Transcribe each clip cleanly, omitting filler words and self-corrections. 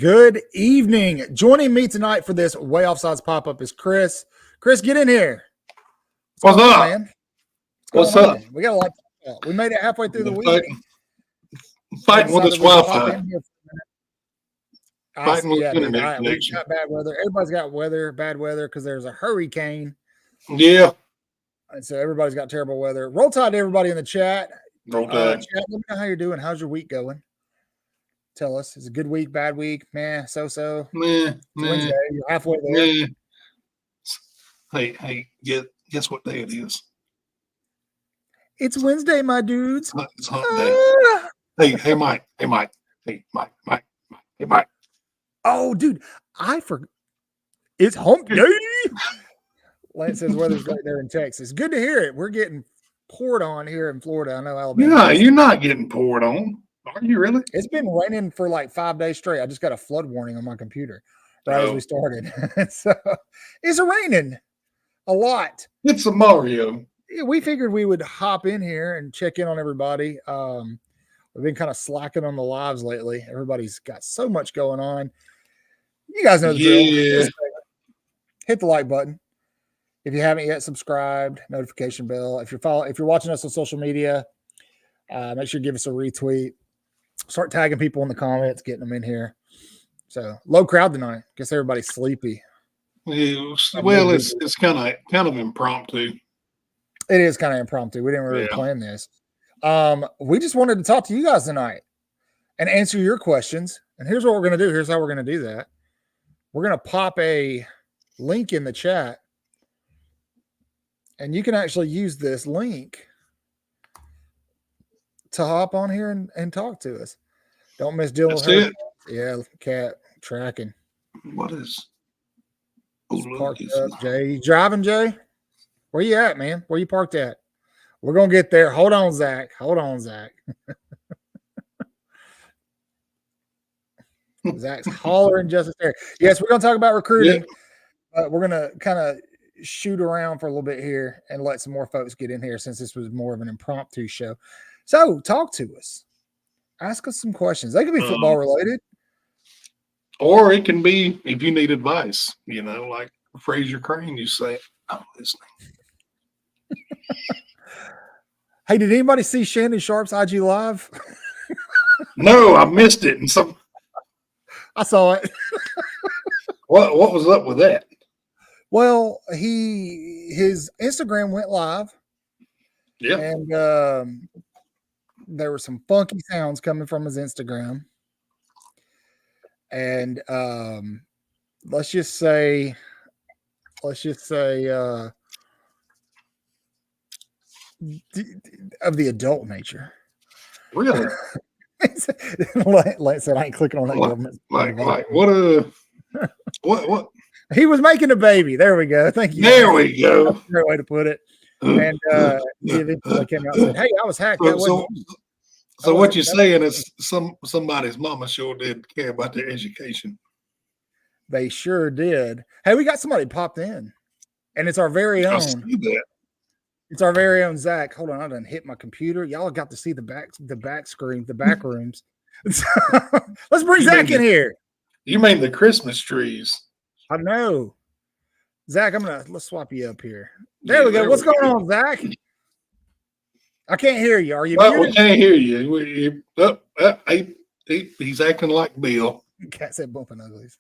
Good evening. Joining me tonight for this Waaaay Offsides pop-up is Chris. Chris, get in here. What's up, man? What's up? We got a lot to talk about. We made it halfway through the week. Fighting with this Wi-Fi. Fighting with internet connection. Got bad weather. Everybody's got bad weather because there's a hurricane. Yeah. And so everybody's got terrible weather. Roll Tide to everybody in the chat. Roll Tide. Chat, let me know how you're doing. How's your week going? Tell us. It's a good week, bad week, so. Wednesday, you're halfway there. Hey, guess what day it is? It's Wednesday, my dudes. It's hump day. Hey, Mike. Hey, Mike. Oh, dude, I forgot. It's hump day. Lance says weather's great there in Texas. Good to hear it. We're getting poured on here in Florida. I know Alabama. Yeah, you're not getting poured on. Are you really? It's been raining for like 5 days straight. I just got a flood warning on my computer right as we started. So it's raining a lot. It's a Mario. Yeah, we figured we would hop in here and check in on everybody. We've been kind of slacking on the lives lately. Everybody's got so much going on. You guys know the drill. Hit the like button. If you haven't yet, subscribed, notification bell. If you're watching us on social media, make sure you give us a retweet. Start tagging people in the comments, getting them in here. So low crowd tonight. Guess everybody's sleepy. Yeah, well, it's kind of impromptu. It is kind of impromptu. We didn't really plan this. We just wanted to talk to you guys tonight and answer your questions. And here's what we're going to do. Here's how we're going to do that. We're going to pop a link in the chat, and you can actually use this link to hop on here and talk to us. Don't miss dealing with her. Yeah, cat tracking. What is? Parked up, Jay. You driving, Jay? Where you at, man? Where you parked at? We're gonna get there. Hold on, Zach. Zach's hollering just there. Yes, we're gonna talk about recruiting. We're gonna kind of shoot around for a little bit here and let some more folks get in here since this was more of an impromptu show. So talk to us. Ask us some questions. They could be football related. Or it can be if you need advice, like Fraser Crane, you say, I'm listening. Hey, did anybody see Shannon Sharp's IG Live? No, I missed it. And I saw it. What was up with that? Well, his Instagram went live. Yeah. And there were some funky sounds coming from his Instagram. And let's just say of the adult nature. Really? Like said, I ain't clicking on that government. Like what? He was making a baby. There we go. Thank you. There we go. That's a great way to put it. And he eventually came out and said, "Hey, I was hacked." So what you're saying is somebody's mama sure did care about their education. They sure did. Hey, we got somebody popped in, and it's our very own. It's our very own Zach. Hold on, I done hit my computer. Y'all got to see the back screen, the back rooms. Let's bring Zach in here. You mean the Christmas trees? I know. Zach, let's swap you up here. There we go. What's going on, Zach? I can't hear you. Are you muted? We can't hear you. He's acting like Bill. Cat said bumping uglies.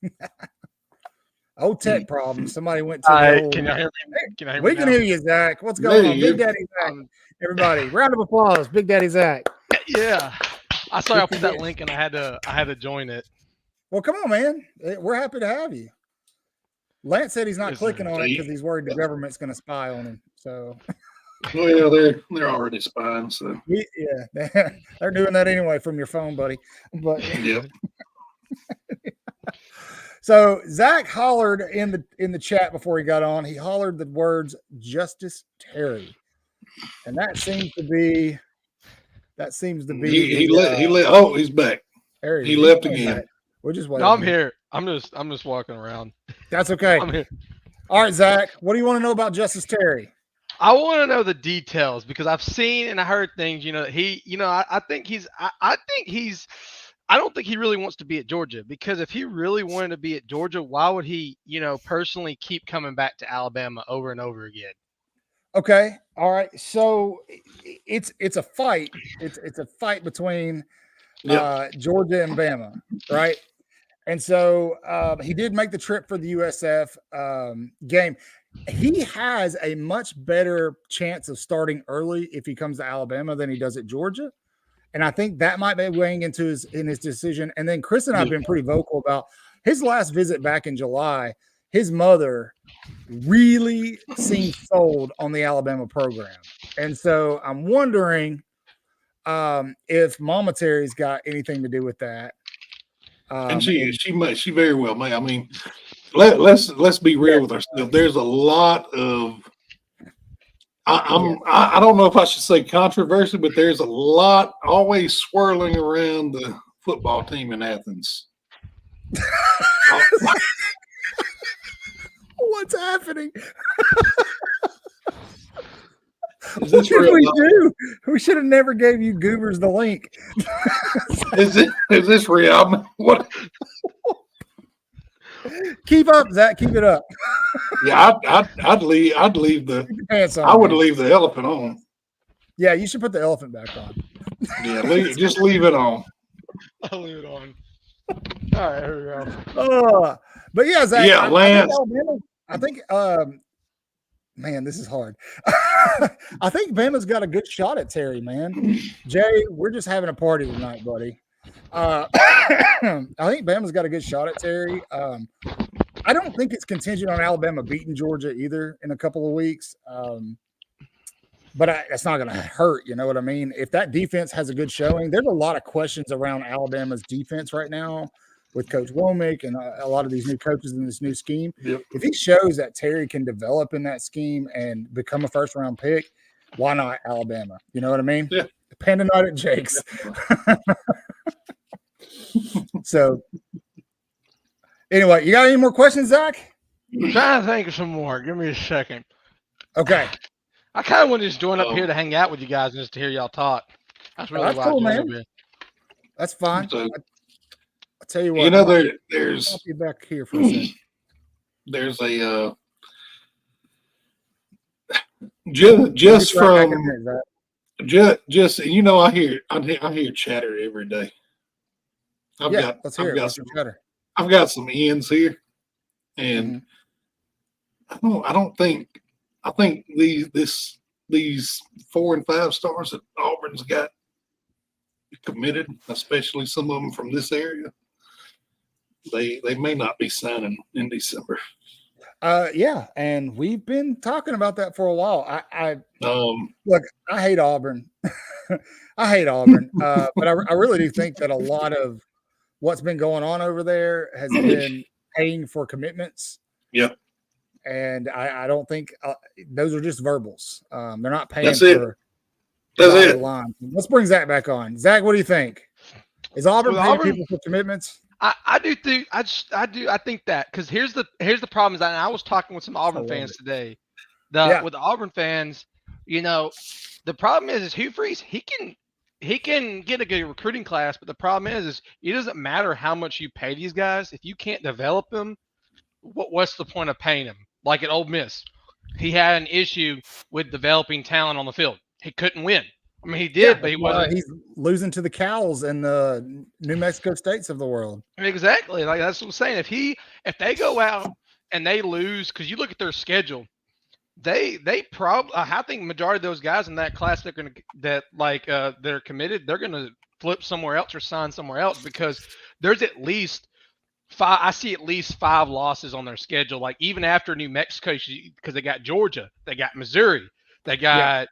Old tech problem. Somebody went to the old. Can you hear me? Can I hear We me can now? hear you, Zach. What's going on? Big Daddy Zach. Everybody, round of applause. Big Daddy Zach. Yeah. I saw I put that link and I had to join it. Well, come on, man. We're happy to have you. Lance said he's not clicking on it because he's worried the government's going to spy on him. So, well, they're already spying. So, they're doing that anyway from your phone, buddy. But yeah. So Zach hollered in the chat before he got on. He hollered the words "Justice Terry," and that seems to be. He left. Oh, he's back. He left again. We're just waiting. No, I'm here. I'm just walking around. That's okay. I'm here. All right, Zach. What do you want to know about Justice Terry? I want to know the details because I've seen and I heard things. I don't think he really wants to be at Georgia, because if he really wanted to be at Georgia, why would he, personally keep coming back to Alabama over and over again? Okay. All right. So it's a fight. It's a fight between Georgia and Bama, right? And so he did make the trip for the USF game. He has a much better chance of starting early if he comes to Alabama than he does at Georgia. And I think that might be weighing into his decision. And then Chris and I have been pretty vocal about his last visit back in July. His mother really seemed sold on the Alabama program. And so I'm wondering if Mama Terry's got anything to do with that. And she very well may. I mean, let's be real with ourselves. There's a lot of I don't know if I should say controversy, but there's a lot always swirling around the football team in Athens. What's happening? Is this what real? We do? We should have never gave you Goobers the link. Is this real? What? Keep up, Zach. Keep it up. Yeah, I'd leave the pants on, I would leave the elephant on. Yeah, you should put the elephant back on. Yeah, just leave it on. I'll leave it on. All right, here we go. But yeah, Zach. Yeah, Lance. I think man, this is hard. I think Bama's got a good shot at Terry, man. Jay, we're just having a party tonight, buddy. I think Bama's got a good shot at Terry. I don't think it's contingent on Alabama beating Georgia either in a couple of weeks. But that's not going to hurt. You know what I mean? If that defense has a good showing, there's a lot of questions around Alabama's defense right now with Coach Womack and a lot of these new coaches in this new scheme. Yep. If he shows that Terry can develop in that scheme and become a first-round pick, why not Alabama? You know what I mean? Yeah. Panda night at Jake's. So, anyway, you got any more questions, Zach? I'm trying to think of some more. Give me a second. Okay. I kind of want to just join up here to hang out with you guys and just to hear y'all talk. That's really why cool, I man. joined. That's fine. So, I'll tell you what. There's. I'll be back here for a second. There's a just from just I hear chatter every day. Let's hear it. Chatter. I've got some ends here, and I think these 4 and 5 stars that Auburn's got committed, especially some of them from this area, they may not be signing in December. Yeah, and we've been talking about that for a while. Look, I hate Auburn. I hate Auburn, but I really do think that a lot of what's been going on over there has been paying for commitments. Yep. And I don't think those are just verbals. They're not paying That's for the line. Let's bring Zach back on. Zach, what do you think? Is Auburn paying people for commitments? I do think I think that, because here's the problem is that I was talking with some Auburn fans today. With the Auburn fans, the problem is Hugh Freeze, he can get a good recruiting class, but the problem is it doesn't matter how much you pay these guys if you can't develop them. What's the point of paying them? Like at Ole Miss, he had an issue with developing talent on the field. He couldn't win. I mean, he did, but he wasn't. He's losing to the Cows and the New Mexico States of the world. Exactly. Like that's what I'm saying. If they go out and they lose, because you look at their schedule, they probably, I think majority of those guys in that class they're committed, they're gonna flip somewhere else or sign somewhere else, because there's at least five. I see at least 5 losses on their schedule. Like even after New Mexico, because they got Georgia, they got Missouri, they got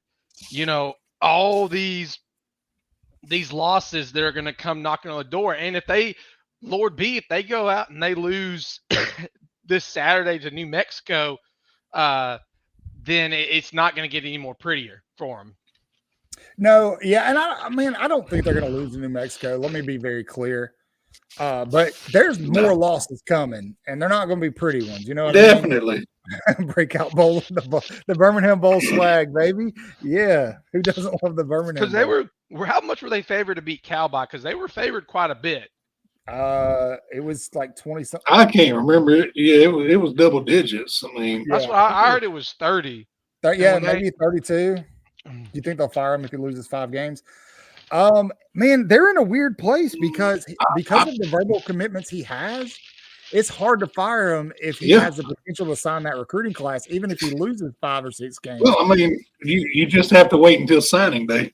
all these losses that are going to come knocking on the door. And if they, Lord be, if they go out and they lose this Saturday to New Mexico, then it's not going to get any more prettier for them. No, yeah, and I don't think they're going to lose to New Mexico. Let me be very clear. But there's more losses coming, and they're not going to be pretty ones. You know what Definitely. I mean? Breakout Bowl, the Birmingham Bowl swag, baby. Yeah, who doesn't love the Birmingham? Because they were how much were they favored to beat Cal by? Because they were favored quite a bit. It was like 20 something. I can't remember it. Yeah, it was double digits. I mean, that's what I heard. It was 30. Yeah, maybe 32. You think they'll fire him if he loses 5 games? Man, they're in a weird place because of the verbal commitments he has. It's hard to fire him if he has the potential to sign that recruiting class, even if he loses 5 or 6 games. Well, I mean, you just have to wait until signing day.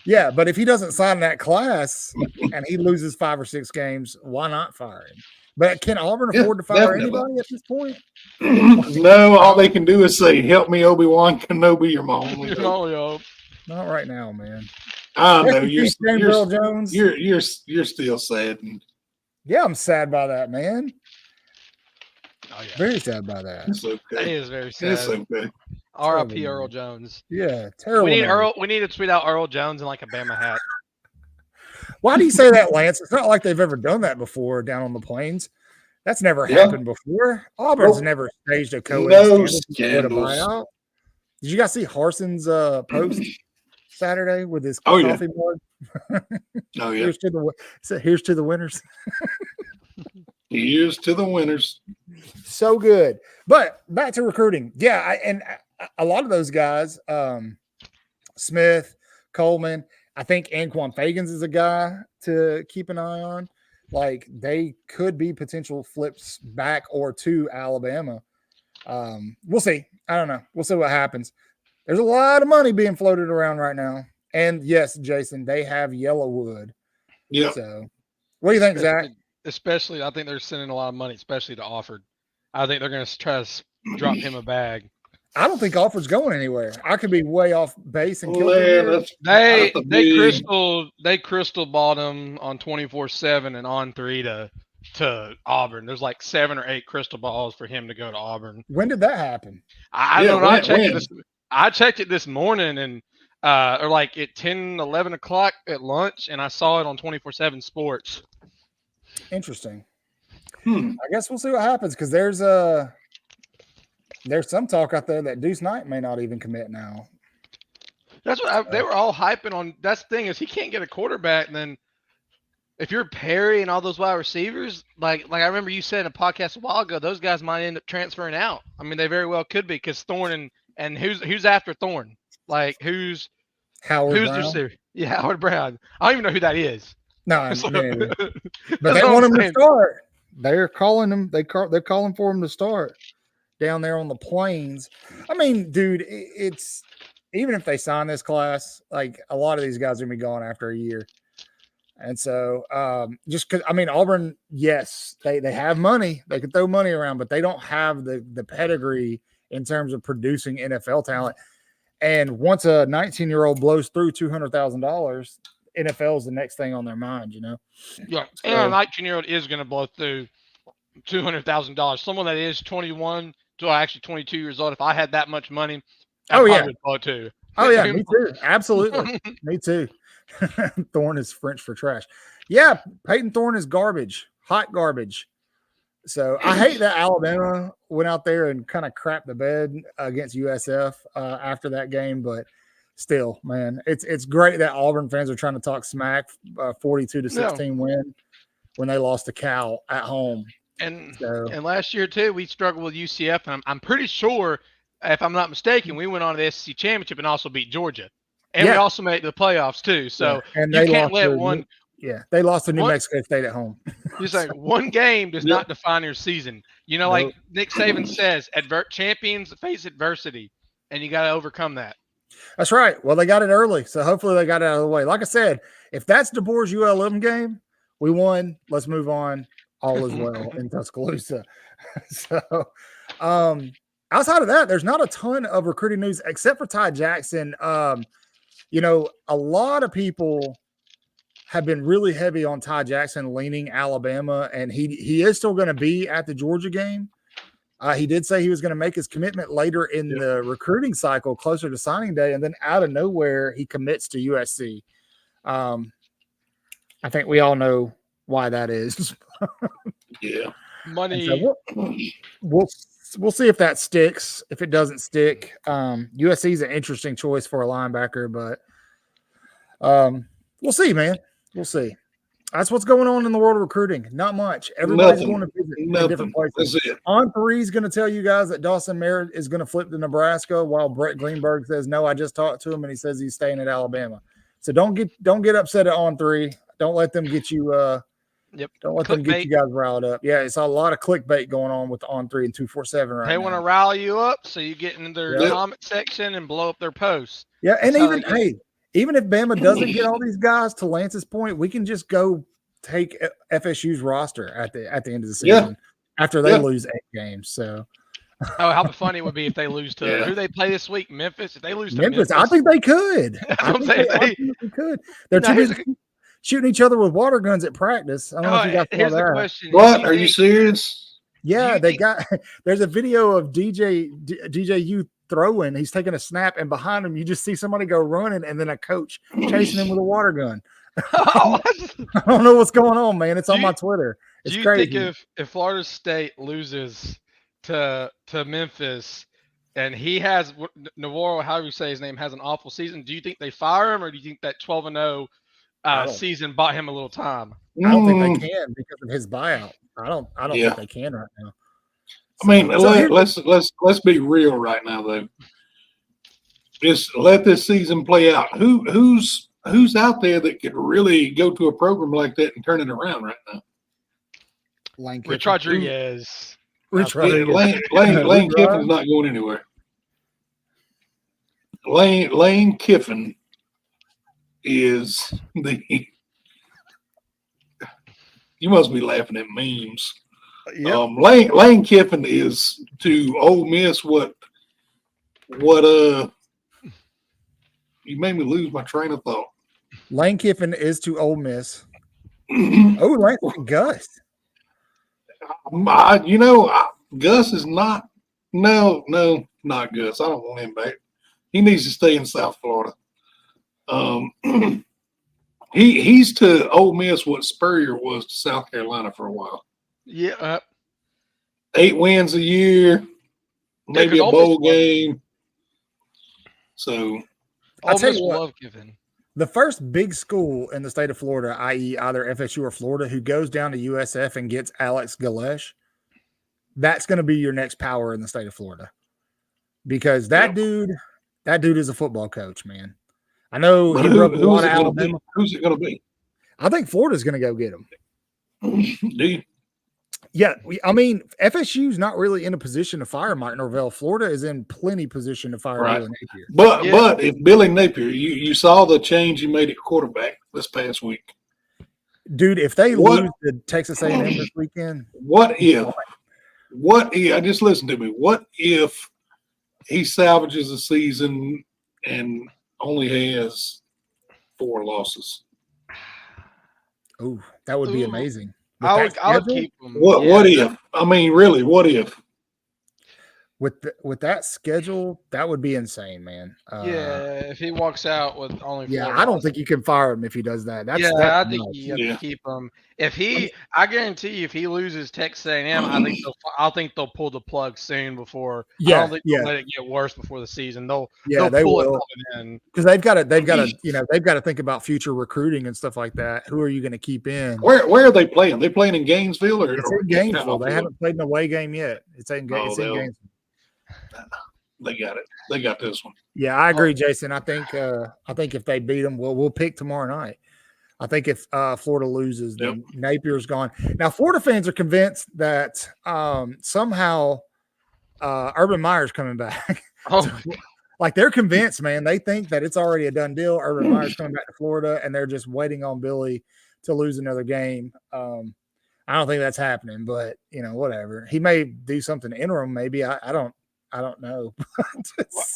Yeah, but if he doesn't sign that class and he loses 5 or 6 games, why not fire him? But can Auburn afford to fire anybody at this point? No, all they can do is say, "Help me, Obi-Wan Kenobi, your mom." Not right now, man. I know you're still sad. Yeah, I'm sad by that, man. Oh, yeah. Very sad by that. It's okay. That is very sad. It's okay. R.I.P. Earl Jones. Yeah, terrible. We need to tweet out Earl Jones in like a Bama hat. Why do you say that, Lance? It's not like they've ever done that before down on the plains. That's never happened before. Auburn's never staged a buyout. Did you guys see Harson's post Saturday with his coffee mug? Oh yeah. Here's to the winners. Here's to the winners. So good. But back to recruiting. Yeah, and a lot of those guys, Smith, Coleman, I think Anquan Fagans is a guy to keep an eye on. Like they could be potential flips back or to Alabama. We'll see. I don't know. We'll see what happens. There's a lot of money being floated around right now. And yes, Jason, they have Yellowwood. Yeah. So what do you think, Zach? Especially, I think they're sending a lot of money, especially to Offord. I think they're going to try to drop him a bag. I don't think Offord's going anywhere. I could be way off base and kill him. They crystal balled him on 24/7 and on 3 to Auburn. There's like 7 or 8 crystal balls for him to go to Auburn. When did that happen? I don't know. I checked it this morning and or like at 10, 11 o'clock at lunch, and I saw it on 24/7 Sports. Interesting. I guess we'll see what happens because there's some talk out there that Deuce Knight may not even commit now. That's what they were all hyping on. That's the thing is he can't get a quarterback. And then if you're Perry and all those wide receivers, like I remember you said in a podcast a while ago, those guys might end up transferring out. I mean, they very well could be because Thorne and who's after Thorne? Like who's Brown? The receiver? Yeah, Howard Brown. I don't even know who that is. No, but they want him to start. They're calling him. They're calling for him to start down there on the plains. I mean, dude, it's even if they sign this class, like a lot of these guys are gonna be gone after a year. And so just because I mean Auburn, yes, they have money, they can throw money around, but they don't have the pedigree in terms of producing NFL talent. And once a 19-year-old blows through $200,000, NFL is the next thing on their mind, you know? Yeah, and a 19-year-old is going to blow through $200,000. Someone that is 21 to actually 22 years old, if I had that much money, I'd probably blow it too. Oh, yeah, me too. Absolutely. Me too. Thorne is French for trash. Yeah, Peyton Thorne is garbage, hot garbage. So I hate that Alabama went out there and kind of crapped the bed against USF after that game, but still, man, it's great that Auburn fans are trying to talk smack 42-16 win when they lost to Cal at home. And last year too, we struggled with UCF, and I'm pretty sure, if I'm not mistaken, we went on to the SEC championship and also beat Georgia, and we also made the playoffs too. So you can't let one. Yeah, they lost to New Mexico State at home. He's like, one game does not define your season. You know, like Nick Saban says, champions face adversity, and you got to overcome that. That's right. Well, they got it early, so hopefully they got it out of the way. Like I said, if that's DeBoer's ULM game, we won. Let's move on. All is well in Tuscaloosa. So, outside of that, there's not a ton of recruiting news except for Ty Jackson. You know, a lot of people have been really heavy on Ty Jackson leaning Alabama, and he is still going to be at the Georgia game. He did say he was going to make his commitment later in the recruiting cycle, closer to signing day, and then out of nowhere, he commits to USC. I think we all know why that is. Yeah, money. So we'll see if that sticks. If it doesn't stick, USC is an interesting choice for a linebacker, but we'll see, man. We'll see. That's what's going on in the world of recruiting. Not much. Everybody's going to visit in different places. On3 is going to tell you guys that Dawson Merritt is going to flip to Nebraska, while Brett Greenberg says no. I just talked to him and he says he's staying at Alabama. So don't get upset at On3. Don't let them get you. Don't let them get you guys riled up. Yeah, it's a lot of clickbait going on with On3 and 247 right now. They want to rile you up, so you get in their comment section and blow up their posts. Yeah, and even if Bama doesn't get all these guys, to Lance's point, we can just go take FSU's roster at the end of the season after they lose 8 games. So, how funny it would be if they lose to who they play this week, Memphis. If they lose to Memphis, I think they could. I think they could. They're shooting each other with water guns at practice. I don't know if you guys saw that. Question. What? Are you serious? Yeah, there's a video of DJU throwing. He's taking a snap, and behind him, you just see somebody go running, and then a coach chasing him with a water gun. I don't know what's going on, man. It's on my Twitter. It's crazy. Do you think if Florida State loses to Memphis, and he has Navarro, however you say his name, has an awful season, do you think they fire him, or do you think that 12-0 season bought him a little time? I don't think they can because of his buyout. I don't think they can right now. I mean, let's be real right now, though. Just let this season play out. Who's out there that could really go to a program like that and turn it around right now? Rich Rodriguez. Lane Kiffin's not going anywhere. Lane Kiffin is the. You must be laughing at memes. Yep. Lane Kiffin is to Ole Miss what you made me lose my train of thought. Lane Kiffin is to Ole Miss. Lane Gus. Gus is not. No, not Gus. I don't want him back. He needs to stay in South Florida. He's to Ole Miss what Spurrier was to South Carolina for a while. Yeah. 8 wins a year, maybe a bowl game. So I'll tell you what, the first big school in the state of Florida, i.e. either FSU or Florida, who goes down to USF and gets Alex Galesh, that's going to be your next power in the state of Florida. Because that dude is a football coach, man. I know he broke a lot of Alabama. Who's it going to be? I think Florida's going to go get him. Do you? Yeah, FSU's not really in a position to fire Mike Norvell. Florida is in plenty position to fire Billy Napier. But if Billy Napier, you saw the change he made at quarterback this past week. Dude, if they lose to Texas A&M this weekend. What if, just listen to me, what if he salvages the season and only has 4 losses? Oh, that would be amazing. I would keep him. What if? I mean, really, what if? With that schedule, that would be insane, man. If he walks out with only 4 I don't think you can fire him if he does that. I think you have to keep him. I guarantee you, if he loses Texas A&M, I think they'll pull the plug soon before. I don't think they'll let it get worse before the season. They will, because they've got to think about future recruiting and stuff like that. Who are you going to keep in? Where are they playing? They playing in Gainesville or it's in Gainesville? They haven't played an away game yet. It's in Gainesville. They got it. They got this one. Yeah, I agree, Jason. I think if they beat them, we'll pick tomorrow night. I think if Florida loses, then Napier's gone. Now, Florida fans are convinced that somehow Urban Meyer's coming back. Oh, Like they're convinced, man. They think that it's already a done deal. Urban Meyer's coming back to Florida, and they're just waiting on Billy to lose another game. I don't think that's happening, but whatever. He may do something interim. Maybe I don't know.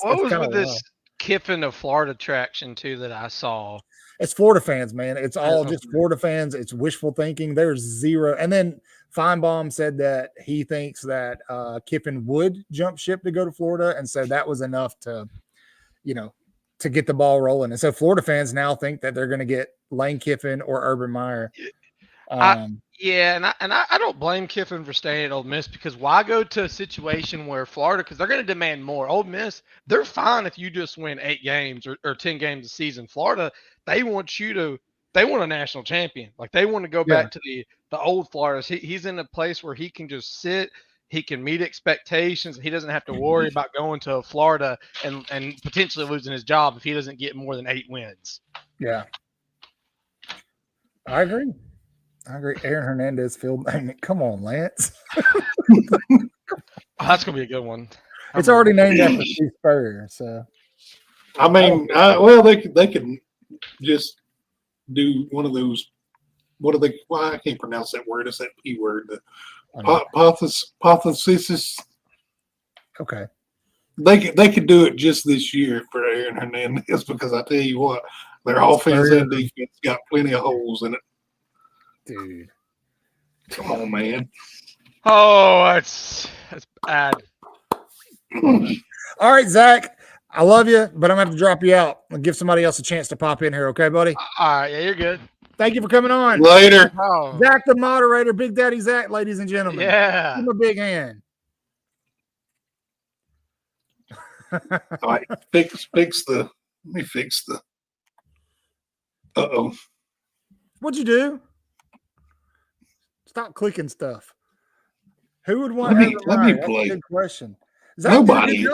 what was with this Kiffin of Florida traction too that I saw? It's Florida fans, man. It's all just Florida fans. It's wishful thinking. There's zero. And then Feinbaum said that he thinks that Kiffin would jump ship to go to Florida, and so that was enough to get the ball rolling. And so Florida fans now think that they're going to get Lane Kiffin or Urban Meyer. I don't blame Kiffin for staying at Ole Miss, because why go to a situation where Florida, because they're going to demand more. Ole Miss, they're fine if you just win 8 games or 10 games a season. Florida, they want a national champion. Like they want to go back to the old Florida. He's in a place where he can just sit, he can meet expectations. He doesn't have to worry about going to Florida and potentially losing his job if he doesn't get more than 8 wins. Yeah. I agree. Aaron Hernandez field. I mean, come on, Lance. That's gonna be a good one. It's already named after Steve Spurrier. So, I mean, they can just do one of those. What are they? Well, I can't pronounce that word. It's that P word. The hypothesis. Okay. They could do it just this year for Aaron Hernandez, because I tell you what, their offense and defense got plenty of holes in it. Dude, come on, man. Oh, that's bad. All right, Zach, I love you, but I'm gonna have to drop you out and give somebody else a chance to pop in here. Okay, buddy? All right, yeah, you're good. Thank you for coming on. Later. Oh. Zach, the moderator, Big Daddy Zach, ladies and gentlemen. Yeah. Give him a big hand. All right, fix the. Let me fix the. Uh-oh. What'd you do? Stop clicking stuff. Who would want? Let me play. That's a good question. Nobody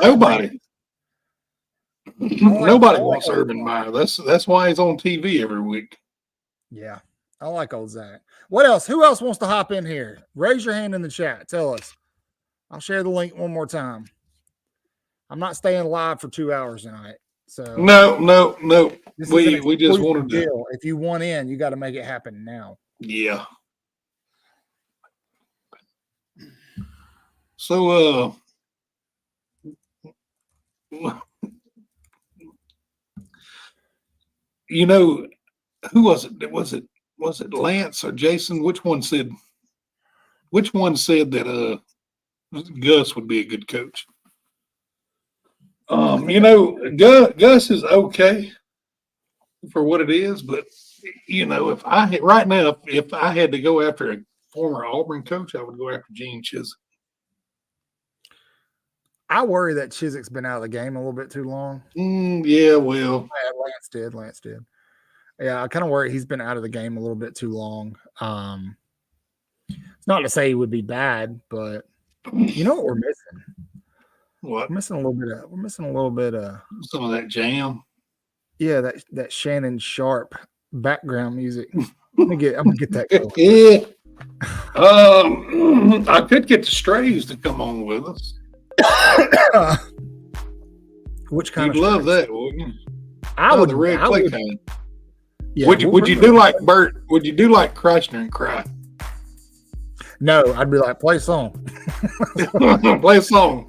wants Urban Meyer. That's why he's on TV every week. Yeah, I like old Zach. What else? Who else wants to hop in here? Raise your hand in the chat. Tell us. I'll share the link one more time. I'm not staying live for 2 hours tonight. So no. We just wanted to. If you want in, you got to make it happen now. Yeah. So who was it? Was it Lance or Jason? Which one said that Gus would be a good coach? Gus is okay for what it is, but if I had to go after a former Auburn coach, I would go after Gene Chizik. I worry that Chizik's been out of the game a little bit too long. Yeah, well, Lance did. Yeah, I kind of worry he's been out of the game a little bit too long. It's not to say he would be bad, but you know what we're missing? What? We're missing a little bit of some of that jam. Yeah, that Shannon Sharp background music. I'm gonna get that going. Yeah. I could get the Strays to come on with us. Which kind? You'd love that, wouldn't you? I would. The red clay kind. Yeah, would you do like Bert? Would you do like Kreischer and Cry? No, I'd be like, play a song. Play a song.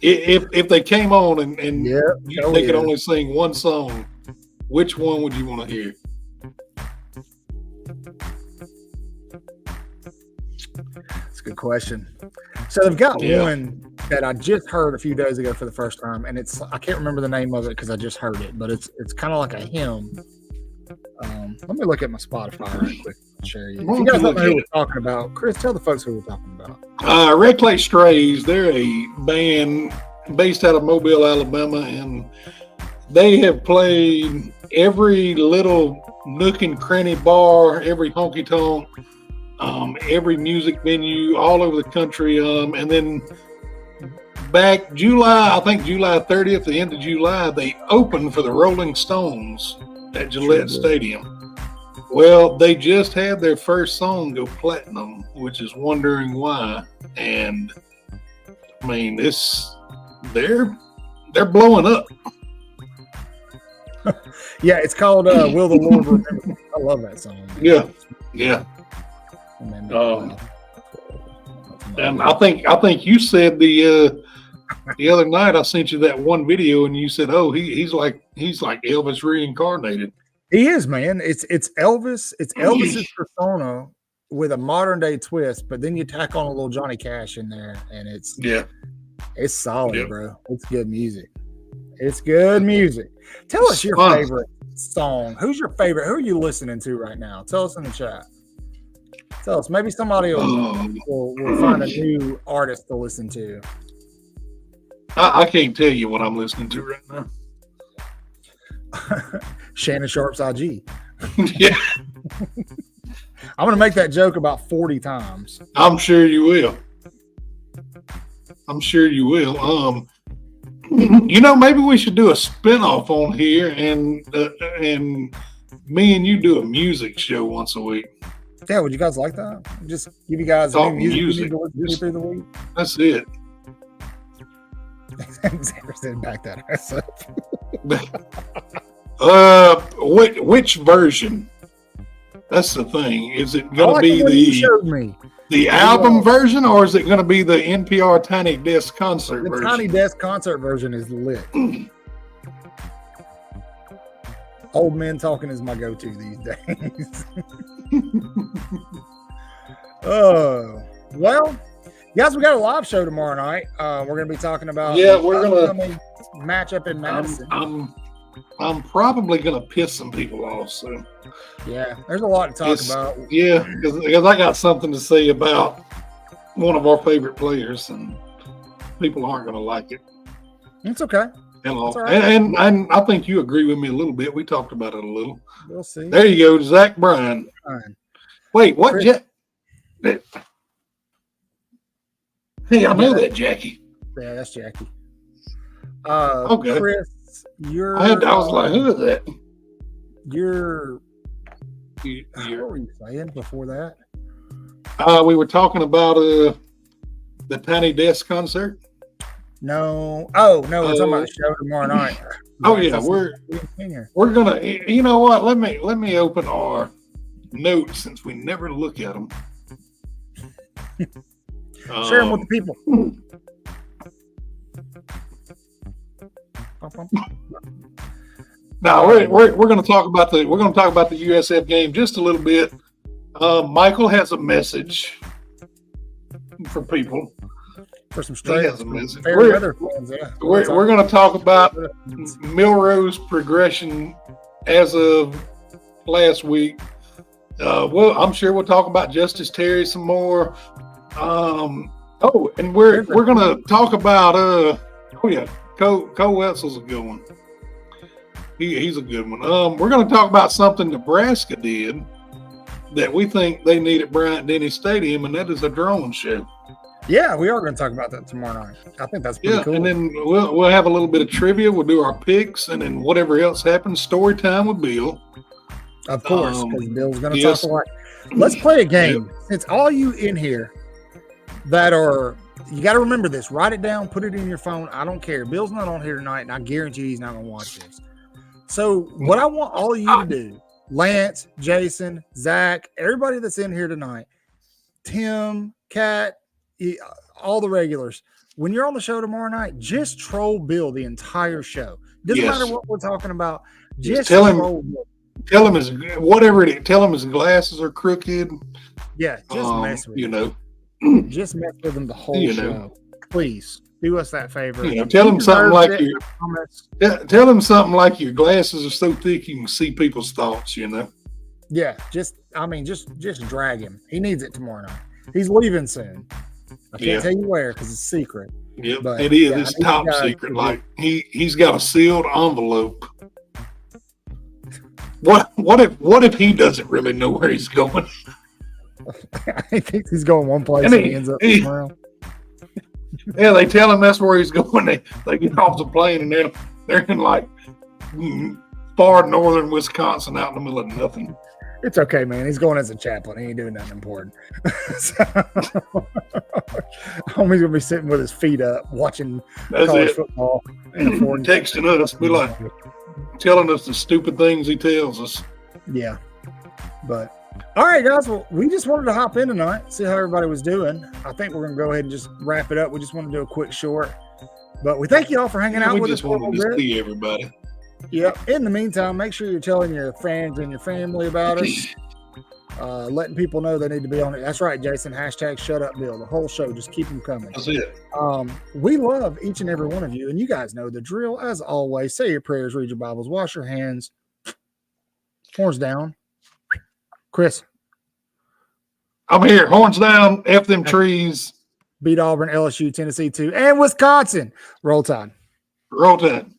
If they came on and they could only sing one song, which one would you want to hear? That's a good question. So they've got one that I just heard a few days ago for the first time, and I can't remember the name of it because I just heard it, but it's kind of like a hymn. Let me look at my Spotify right quick. I'll share you. If you guys don't know who we're talking about, Chris, tell the folks who we're talking about. Red Clay Strays, they're a band based out of Mobile, Alabama, and they have played every little nook and cranny bar, every honky tonk, every music venue all over the country. And then back July 30th, the end of July, they opened for the Rolling Stones at Gillette Stadium. Well, they just had their first song go platinum, which is Wondering Why. And I mean, they're blowing up. Yeah, it's called Will the Lord Remember. I love that song. Yeah. And I think you said the other night I sent you that one video and you said, "Oh, he's like Elvis reincarnated." He is, man. It's Elvis. It's Elvis's persona with a modern day twist, but then you tack on a little Johnny Cash in there, and it's solid, bro. It's good music. It's good music. Tell us your favorite song. Who's your favorite? Who are you listening to right now? Tell us in the chat. Tell us. Maybe somebody will find a new artist to listen to. I can't tell you what I'm listening to right now. Shannon Sharp's IG. Yeah. I'm going to make that joke about 40 times. I'm sure you will. Maybe we should do a spinoff on here and me and you do a music show once a week. Yeah, would you guys like that? Just give you guys music to listen to through the week. That's it. Xander said back that ass up. Which version? That's the thing. Is it going to be the album version, or is it going to be the NPR Tiny Desk concert version? The Tiny Desk concert version is lit. Old Men Talking is my go-to these days. Well, guys, we got a live show tomorrow night. We're going to be talking about we're going to matchup in Madison. I'm probably going to piss some people off. So yeah, there's a lot to talk about. Yeah, because I got something to say about one of our favorite players, and people aren't going to like it. It's okay. Hello. Right. And I think you agree with me a little bit. We talked about it a little. We'll see. There you go, Zach Bryan. Wait, what? Hey, I know that Jackie. Yeah, that's Jackie. Okay. Chris, I was like, who is that? What were you saying before that? We were talking about the Tiny Desk concert. No. Oh no, we're talking about the show tomorrow night. We're gonna. You know what? Let me open our notes since we never look at them. Share them with the people. Now we're going to talk about the USF game just a little bit. Michael has a message for people. For some straight we're going to talk about Milrose's progression as of last week. I'm sure we'll talk about Justice Terry some more. And we're going to talk about Cole Wetzel's a good one. He's a good one. We're going to talk about something Nebraska did that we think they need at Bryant-Denny Stadium, and that is a drone show. Yeah, we are going to talk about that tomorrow night. I think that's pretty cool. And then we'll have a little bit of trivia. We'll do our picks, and then whatever else happens, story time with Bill. Of course, because Bill's going to talk a lot. Let's play a game. Since all you in here that are, you got to remember this. Write it down. Put it in your phone. I don't care. Bill's not on here tonight, and I guarantee he's not going to watch this. So what I want all of you to do, Lance, Jason, Zach, everybody that's in here tonight, Tim, Kat, all the regulars, when you're on the show tomorrow night, just troll Bill the entire show. Doesn't matter what we're talking about. Just tell him his glasses are crooked. Yeah, just mess with him. Just mess with him the whole show. Please do us that favor. Tell him something like tell him something like your glasses are so thick you can see people's thoughts. Yeah, just drag him. He needs it tomorrow night. He's leaving soon. I can't tell you where because it's secret. Yeah, it is. It's top secret. Like he's got a sealed envelope. What if he doesn't really know where he's going? I think he's going one place and he ends up somewhere else. Yeah, they tell him that's where he's going. They get off the plane and they're in like far northern Wisconsin out in the middle of nothing. It's okay, man. He's going as a chaplain. He ain't doing nothing important. So, homie's gonna be sitting with his feet up, watching college football in a foreign texting us, be like telling us the stupid things he tells us. Yeah, but all right, guys. Well, we just wanted to hop in tonight, see how everybody was doing. I think we're gonna go ahead and just wrap it up. We just want to do a quick short, but we thank you all for hanging out with us. We just wanted to see everybody. Yep. In the meantime, make sure you're telling your friends and your family about us. Letting people know they need to be on it. That's right, Jason. Hashtag shut up, Bill. The whole show. Just keep them coming. That's it. We love each and every one of you, and you guys know the drill. As always, say your prayers, read your Bibles, wash your hands. Horns down. Chris. I'm here. Horns down. F them trees. Beat Auburn, LSU, Tennessee 2, and Wisconsin. Roll Tide. Roll Tide.